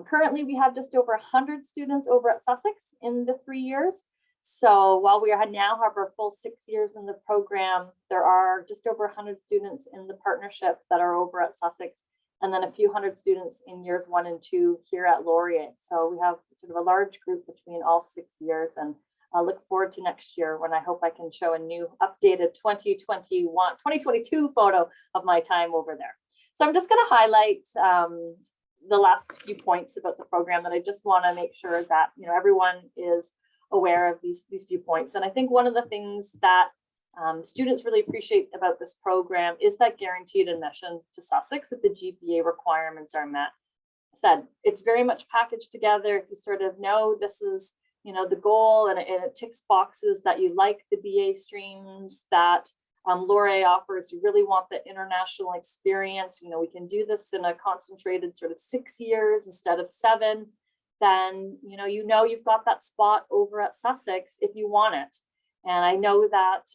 Currently, we have just over 100 students over at Sussex in the 3 years. So while we now have our full 6 years in the program, there are just over 100 students in the partnership that are over at Sussex, and then a few hundred students in years 1 and 2 here at Laurier. So we have sort of a large group between all 6 years, and I look forward to next year when I hope I can show a new updated 2022 photo of my time over there. So I'm just going to highlight the last few points about the program that I just want to make sure that everyone is aware of these few points. And I think one of the things that students really appreciate about this program is that guaranteed admission to Sussex if the GPA requirements are met. It's very much packaged together. If you sort of know this is the goal, and it ticks boxes that you like the BA streams that Laurier offers, you really want the international experience, we can do this in a concentrated sort of 6 years instead of 7, then you've got that spot over at Sussex if you want it. And I know that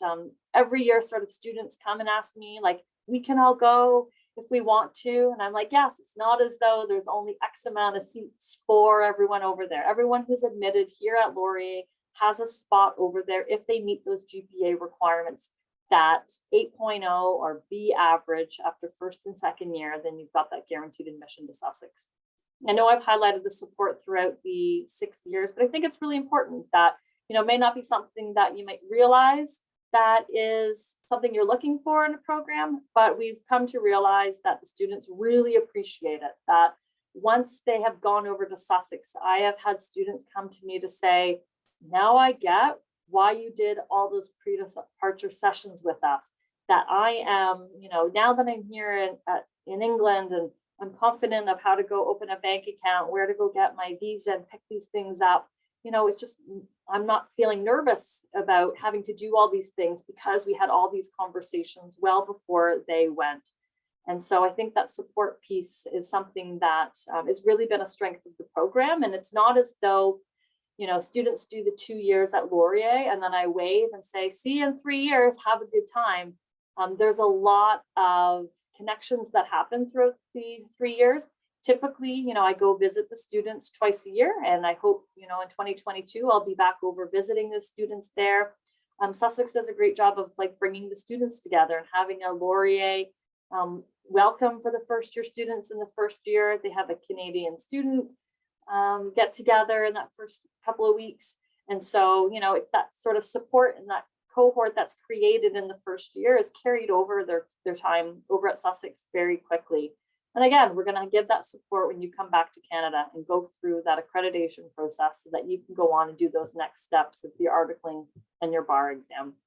every year sort of students come and ask me, like, we can all go if we want to. And I'm like, yes, it's not as though there's only X amount of seats for everyone over there. Everyone who's admitted here at Laurier has a spot over there if they meet those GPA requirements. That 8.0 or B average after first and second year, then you've got that guaranteed admission to Sussex. I know I've highlighted the support throughout the 6 years, but I think it's really important that, may not be something that you might realize that is something you're looking for in a program, but we've come to realize that the students really appreciate it, that once they have gone over to Sussex, I have had students come to me to say, now I get why you did all those pre-departure sessions with us, that I am, now that I'm here in England and I'm confident of how to go open a bank account, where to go get my visa and pick these things up. It's just, I'm not feeling nervous about having to do all these things because we had all these conversations well before they went. And so I think that support piece is something that has really been a strength of the program. And it's not as though students do the 2 years at Laurier and then I wave and say, see you in 3 years, have a good time. There's a lot of connections that happen throughout the 3 years. Typically, I go visit the students twice a year, and I hope, in 2022, I'll be back over visiting the students there. Sussex does a great job of bringing the students together and having a Laurier welcome for the first year students in the first year. They have a Canadian student get together in that first couple of weeks. And so, that sort of support and that cohort that's created in the first year is carried over their time over at Sussex very quickly. And again, we're going to give that support when you come back to Canada and go through that accreditation process so that you can go on and do those next steps of your articling and your bar exam.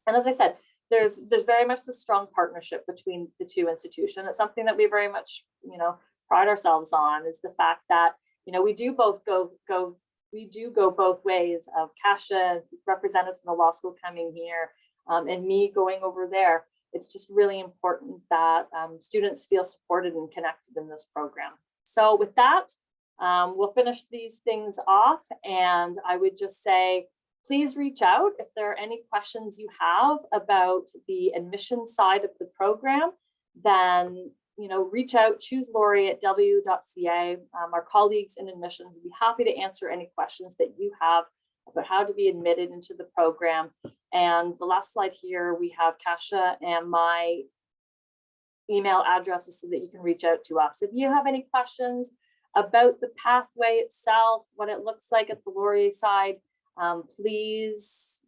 And as I said, there's very much the strong partnership between the two institutions. It's something that we very much, pride ourselves on, is the fact that, we do go both ways of Kasia, representatives from the law school coming here, and me going over there. It's just really important that students feel supported and connected in this program. So with that, we'll finish these things off. And I would just say, please reach out if there are any questions you have about the admission side of the program. Then, reach out, choose Laurier at w.ca. Our colleagues in admissions will be happy to answer any questions that you have about how to be admitted into the program. And the last slide here, we have Kasia and my email addresses so that you can reach out to us. If you have any questions about the pathway itself, what it looks like at the Laurier side, please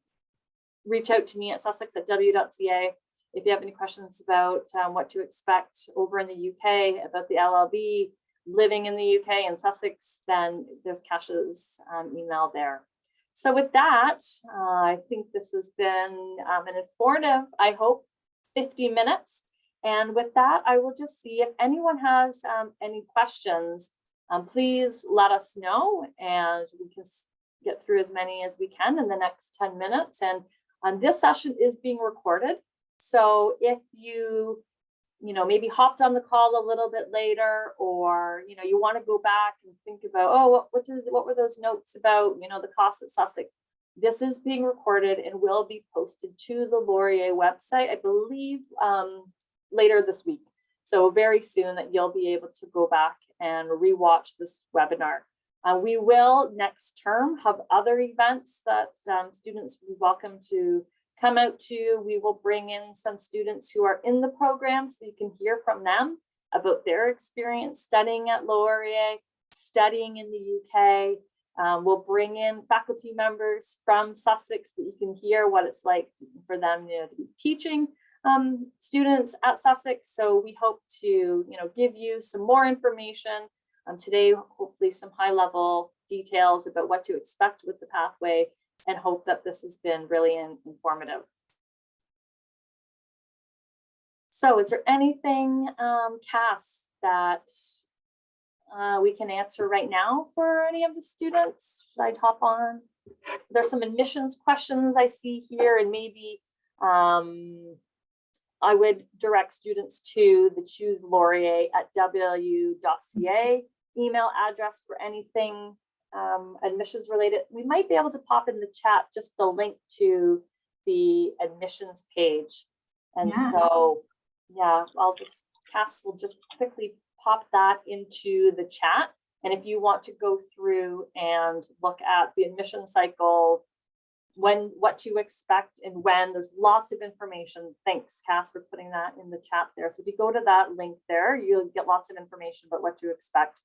reach out to me at sussex@w.ca. If you have any questions about what to expect over in the UK, about the LLB, living in the UK and Sussex, then there's Kasia's email there. So with that, I think this has been an informative, I hope, 50 minutes. And with that, I will just see if anyone has any questions, please let us know, and we can get through as many as we can in the next 10 minutes. And this session is being recorded. So if you maybe hopped on the call a little bit later, or, you want to go back and think about, oh, what were those notes about, the costs at Sussex? This is being recorded and will be posted to the Laurier website, I believe, later this week. So very soon that you'll be able to go back and rewatch this webinar. We will next term have other events that students will be welcome to come out to. We will bring in some students who are in the program so you can hear from them about their experience studying at Laurier, studying in the UK. We'll bring in faculty members from Sussex so that you can hear what it's like for them to be teaching students at Sussex. So we hope to give you some more information today, hopefully some high-level details about what to expect with the pathway, and hope that this has been really informative. So is there anything, Cass, that we can answer right now for any of the students? Should I hop on? There's some admissions questions I see here, and maybe I would direct students to the choose Laurier at w.ca email address for anything admissions related. We might be able to pop in the chat just the link to the admissions page. And so, yeah, Cass will just quickly pop that into the chat. And if you want to go through and look at the admission cycle, what to expect and when, there's lots of information. Thanks, Cass, for putting that in the chat there. So if you go to that link there, you'll get lots of information about what to expect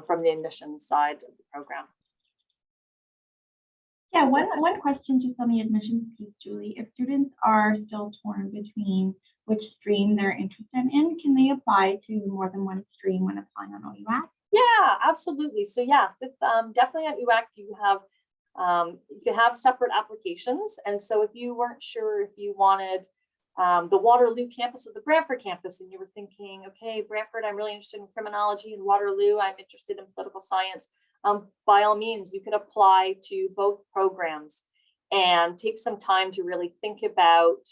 from the admissions side of the program. Yeah, one question just on the admissions piece, Julie. If students are still torn between which stream they're interested in, can they apply to more than one stream when applying on OUAC? Yeah, absolutely. So yeah, with, definitely at UAC, you can have separate applications. And so if you weren't sure if you wanted the Waterloo campus or the Brantford campus, and you were thinking, okay, Brantford, I'm really interested in criminology, and Waterloo, I'm interested in political science, by all means, you could apply to both programs and take some time to really think about,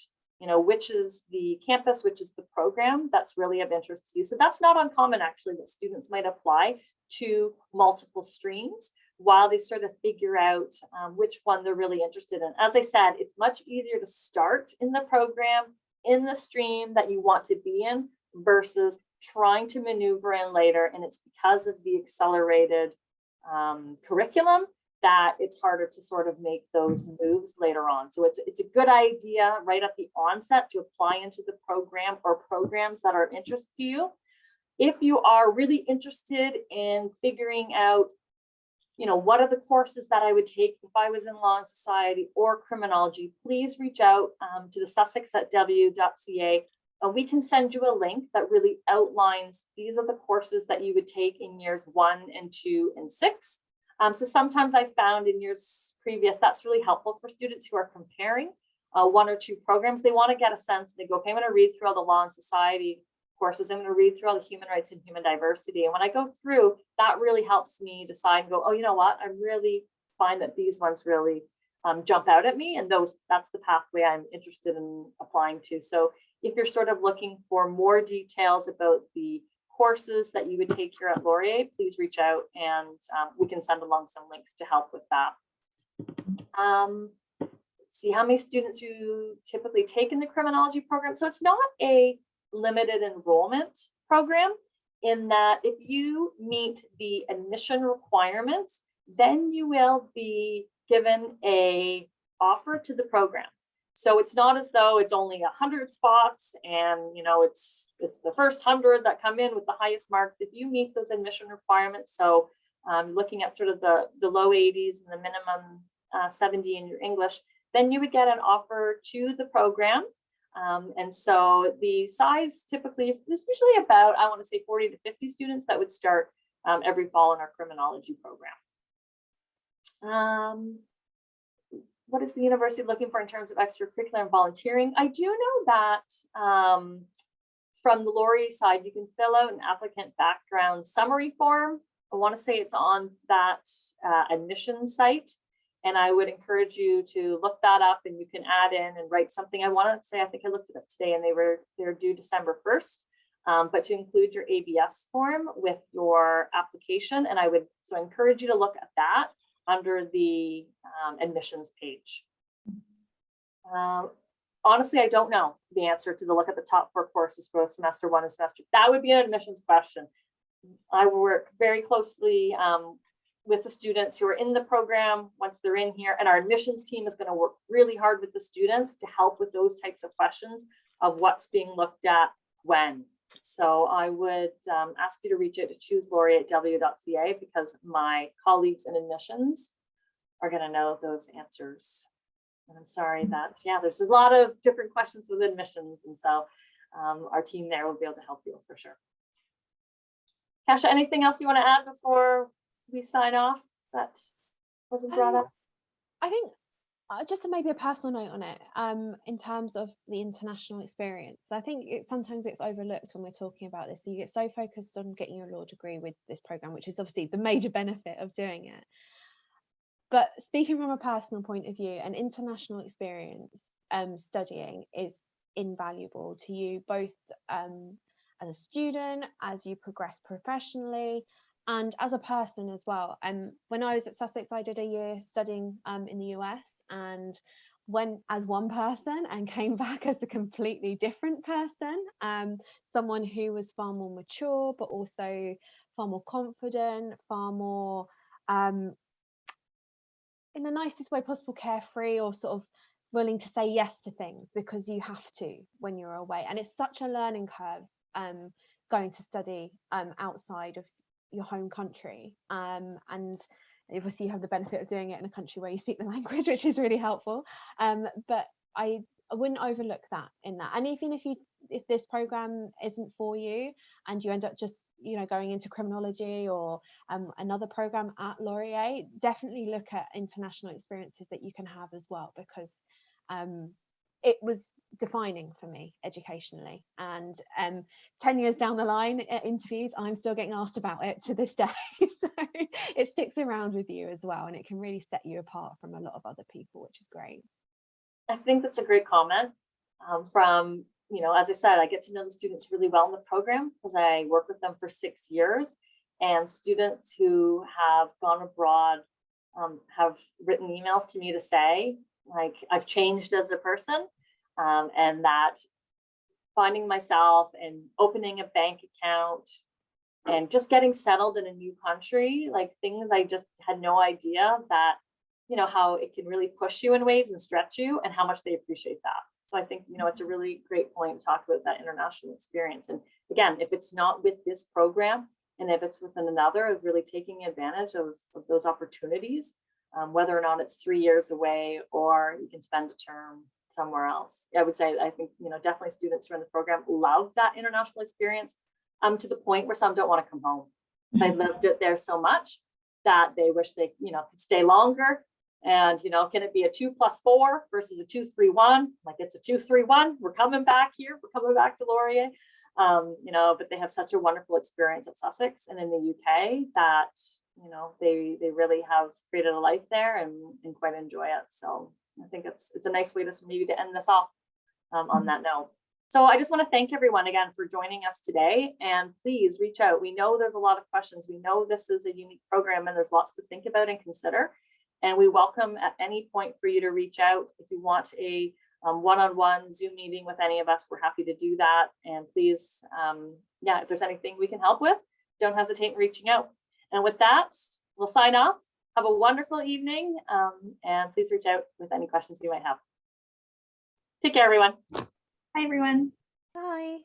which is the campus, which is the program that's really of interest to you. So that's not uncommon, actually, that students might apply to multiple streams while they sort of figure out which one they're really interested in. As I said, it's much easier to start in the program, in the stream that you want to be in, versus trying to maneuver in later. And it's because of the accelerated curriculum that it's harder to sort of make those moves later on. So it's a good idea right at the onset to apply into the program or programs that are of interest to you. If you are really interested in figuring out, what are the courses that I would take if I was in law and society or criminology, please reach out to the sussex@w.ca. We can send you a link that really outlines these are the courses that you would take in years 1 and 2 and 6. So sometimes I found in years previous, that's really helpful for students who are comparing 1 or 2 programs. They want to get a sense, they go, okay, I'm going to read through all the law and society courses. I'm going to read through all the human rights and human diversity. And when I go through, that really helps me decide and go, oh, you know what? I really find that these ones really jump out at me. And that's the pathway I'm interested in applying to. So if you're sort of looking for more details about the courses that you would take here at Laurier, please reach out and we can send along some links to help with that. see how many students you typically take in the criminology program. So it's not a limited enrollment program, in that if you meet the admission requirements, then you will be given a offer to the program. So it's not as though it's only 100 spots and, you know, it's the first 100 that come in with the highest marks. If you meet those admission requirements, so looking at sort of the low 80s and the minimum 70 in your English, then you would get an offer to the program. And so the size typically is usually about, I want to say 40 to 50 students that would start every fall in our criminology program. What is the university looking for in terms of extracurricular and volunteering? I do know that from the Laurier side, you can fill out an applicant background summary form. I want to say it's on that admission site. And I would encourage you to look that up, and you can add in and write something. I want to say, I think I looked it up today, and they're due December 1st. But to include your ABS form with your application, and I would encourage you to look at that under the admissions page. Honestly, I don't know the answer to the look at the top 4 courses for semester 1 and semester. That would be an admissions question. I work very closely with the students who are in the program once they're in here, and our admissions team is going to work really hard with the students to help with those types of questions of what's being looked at when. So I would ask you to reach out to chooselaurie@w.ca, because my colleagues in admissions are going to know those answers. And I'm sorry that, yeah, there's a lot of different questions with admissions, and so our team there will be able to help you for sure. Kasha, anything else you want to add before we sign off that wasn't brought up? I think just maybe a personal note on it, in terms of the international experience. I think sometimes it's overlooked when we're talking about this. You get so focused on getting your law degree with this program, which is obviously the major benefit of doing it. But speaking from a personal point of view, an international experience studying is invaluable to you, both as a student, as you progress professionally, and as a person as well. When I was at Sussex, I did a year studying in the US, and went as one person and came back as a completely different person, someone who was far more mature, but also far more confident, far more, in the nicest way possible, carefree, or sort of willing to say yes to things because you have to when you're away. And it's such a learning curve going to study outside of your home country, and obviously you have the benefit of doing it in a country where you speak the language, which is really helpful. But I wouldn't overlook that in that. And even if this program isn't for you and you end up just, you know, going into criminology or another program at Laurier, definitely look at international experiences that you can have as well, because it was defining for me educationally. And 10 years down the line at interviews, I'm still getting asked about it to this day. So it sticks around with you as well, and it can really set you apart from a lot of other people, which is great. I think that's a great comment. From, you know, as I said, I get to know the students really well in the program because I work with them for 6 years, and students who have gone abroad have written emails to me to say, like, I've changed as a person, and that finding myself and opening a bank account and just getting settled in a new country, like things I just had no idea that, you know, how it can really push you in ways and stretch you, and how much they appreciate that. So I think, you know, it's a really great point to talk about that international experience. And again, if it's not with this program, and if it's within another, of really taking advantage of those opportunities, whether or not it's 3 years away or you can spend a term somewhere else. I would say, I think, you know, definitely students who are in the program love that international experience, to the point where some don't want to come home. They loved it there so much that they wish they, you know, could stay longer. And, you know, can it be a 2+4 versus a 2-3-1? Like, it's a 2-3-1. We're coming back here. We're coming back to Laurier. You know, but they have such a wonderful experience at Sussex and in the UK that, you know, they really have created a life there and quite enjoy it. So I think it's a nice way to maybe to end this off on that note. So I just want to thank everyone again for joining us today, and please reach out. We know there's a lot of questions. We know this is a unique program and there's lots to think about and consider. And we welcome at any point for you to reach out. If you want a one-on-one Zoom meeting with any of us, we're happy to do that. And please, yeah, if there's anything we can help with, don't hesitate in reaching out. And with that, we'll sign off. Have a wonderful evening, and please reach out with any questions you might have. Take care, everyone. Hi, everyone. Bye.